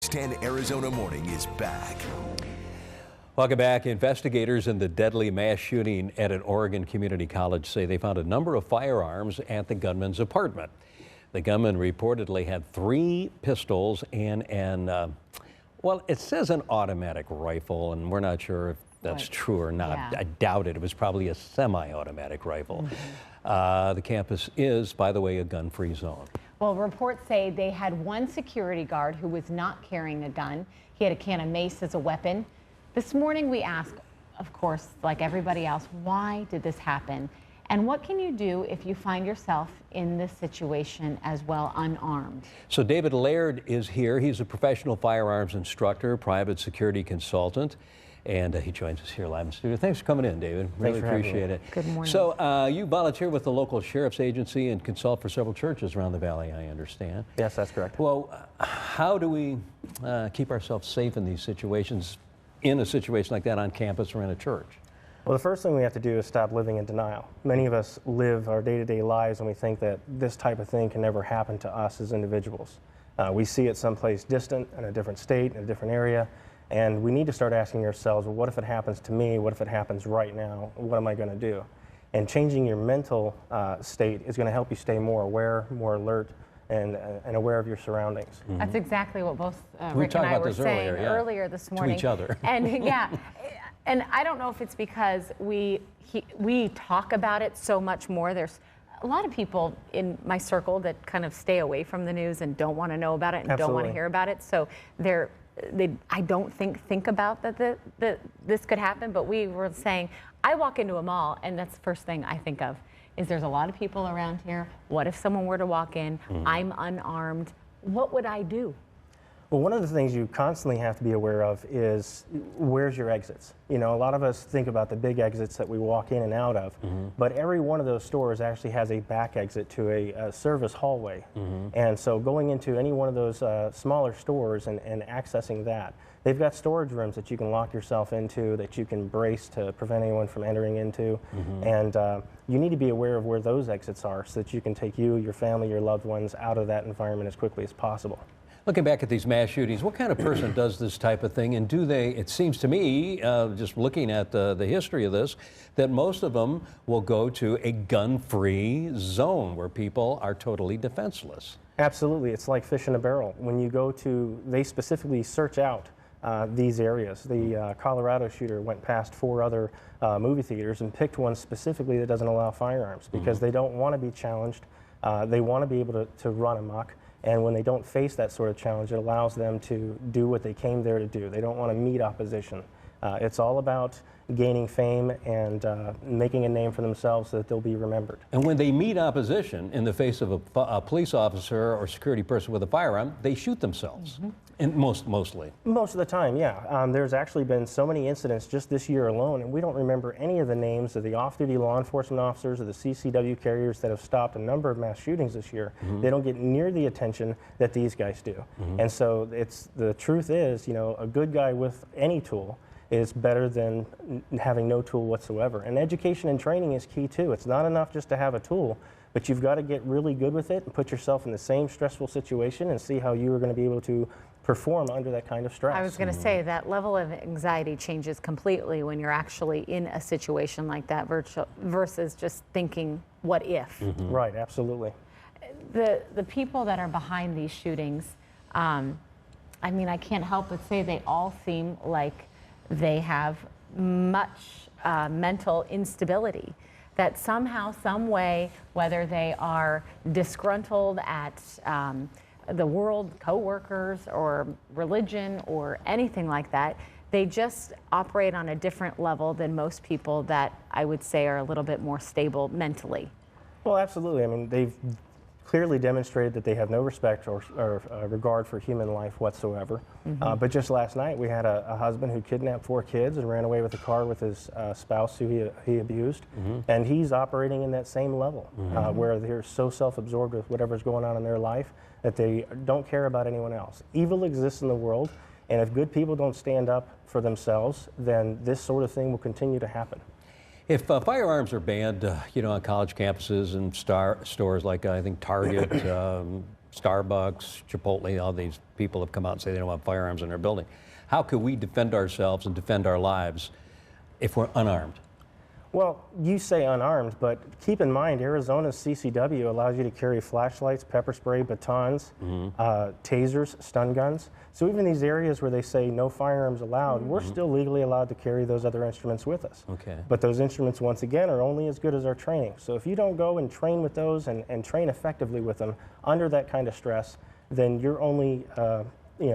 Fox 10 Arizona Morning is back. Welcome back. Investigators in the deadly mass shooting at an Oregon community college say they found a number of firearms at the gunman's apartment. The gunman reportedly had 3 pistols and well, it says an automatic rifle, and we're not sure if that's true or not. Yeah. I doubt it. It was probably a semi-automatic rifle. The campus is, by the way, a gun-free zone. Well, reports say they had one security guard who was not carrying a gun. He had a can of mace as a weapon. This morning we asked, of course, like everybody else, why did this happen? And what can you do if you find yourself in this situation as well, unarmed? So David Laird is here. He's a professional firearms instructor, private security consultant, and he joins us here live in the studio. Thanks for coming in, David. Really appreciate it. Good morning. So you volunteer with the local sheriff's agency and consult for several churches around the valley, I understand. Yes, that's correct. Well, how do we keep ourselves safe in these situations, in a situation like that on campus or in a church? Well, the first thing we have to do is stop living in denial. Many of us live our day-to-day lives and we think that this type of thing can never happen to us as individuals. We see it someplace distant, in a different state, in a different area, and we need to start asking ourselves, well, what if it happens to me? What if it happens right now? What am I going to do? And changing your mental state is going to help you stay more aware, more alert, and aware of your surroundings. That's exactly what both We Rick talked and I about were this saying earlier, this to morning. each other. And yeah, and I don't know if it's because we talk about it so much more. There's a lot of people in my circle that kind of stay away from the news and don't want to know about it and don't want to hear about it. So I don't think about that this could happen. But we were saying, I walk into a mall and that's the first thing I think of is there's a lot of people around here. What if someone were to walk in? I'm unarmed. What would I do? Well, one of the things you constantly have to be aware of is where's your exits. You know, a lot of us think about the big exits that we walk in and out of, but every one of those stores actually has a back exit to a service hallway. And so going into any one of those smaller stores and accessing that, they've got storage rooms that you can lock yourself into, that you can brace to prevent anyone from entering into. And you need to be aware of where those exits are so that you can take you, your family, your loved ones out of that environment as quickly as possible. Looking back at these mass shootings, what kind of person does this type of thing? And do they, it seems to me, just looking at the history of this, that most of them will go to a gun-free zone where people are totally defenseless. Absolutely. It's like fish in a barrel. When you go to, they specifically search out these areas. The Colorado shooter went past 4 other movie theaters and picked one specifically that doesn't allow firearms because they don't want to be challenged. They want to be able to run amok. And when they don't face that sort of challenge, it allows them to do what they came there to do. They don't want to meet opposition. It's all about gaining fame and making a name for themselves so that they'll be remembered. And when they meet opposition in the face of a police officer or security person with a firearm, they shoot themselves. And mostly. Most of the time, yeah. There's actually been so many incidents just this year alone, and we don't remember any of the names of the off-duty law enforcement officers or the CCW carriers that have stopped a number of mass shootings this year. They don't get near the attention that these guys do. And so the truth is, you know, a good guy with any tool is better than having no tool whatsoever. And education and training is key too. It's not enough just to have a tool, but you've got to get really good with it and put yourself in the same stressful situation and see how you are going to be able to perform under that kind of stress. I was going to say that level of anxiety changes completely when you're actually in a situation like that versus just thinking, what if? Right, absolutely. The people that are behind these shootings, I mean, I can't help but say they all seem like they have much mental instability. That somehow, some way, whether they are disgruntled at the world, co-workers, or religion, or anything like that, they just operate on a different level than most people that I would say are a little bit more stable mentally. Well, absolutely. I mean, they've clearly demonstrated that they have no respect or regard for human life whatsoever. But just last night, we had a husband who kidnapped 4 kids and ran away with a car with his spouse who he abused. And he's operating in that same level, where they're so self-absorbed with whatever's going on in their life that they don't care about anyone else. Evil exists in the world, and if good people don't stand up for themselves, then this sort of thing will continue to happen. If firearms are banned, you know, on college campuses and stores like I think Target, Starbucks, Chipotle, all these people have come out and say they don't want firearms in their building. How could we defend ourselves and defend our lives if we're unarmed? Well, you say unarmed, but keep in mind, Arizona's CCW allows you to carry flashlights, pepper spray, batons, tasers, stun guns. So even these areas where they say no firearms allowed, we're still legally allowed to carry those other instruments with us. Okay. But those instruments, once again, are only as good as our training. So if you don't go and train with those and train effectively with them under that kind of stress, then you're only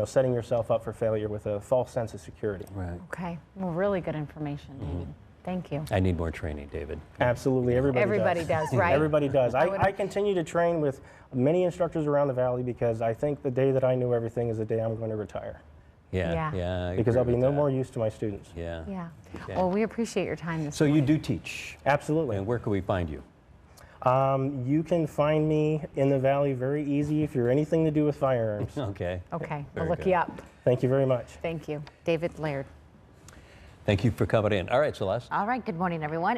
setting yourself up for failure with a false sense of security. Right. Okay. Well, really good information, David. Thank you. I need more training, David. Absolutely, everybody does, right? Everybody does. I continue to train with many instructors around the valley because I think the day that I knew everything is the day I'm going to retire. Yeah. I Because agree I'll be with no that. more use to my students. Yeah. Yeah. Okay. Well, we appreciate your time this So morning. you do teach, Absolutely. and where can we find you? You can find me in the valley very easy if you're anything to do with firearms. Okay. Okay. Very We'll look good. you up. Thank you very much. Thank you. David Laird. Thank you for coming in. All right, Celeste. All right. Good morning, everyone.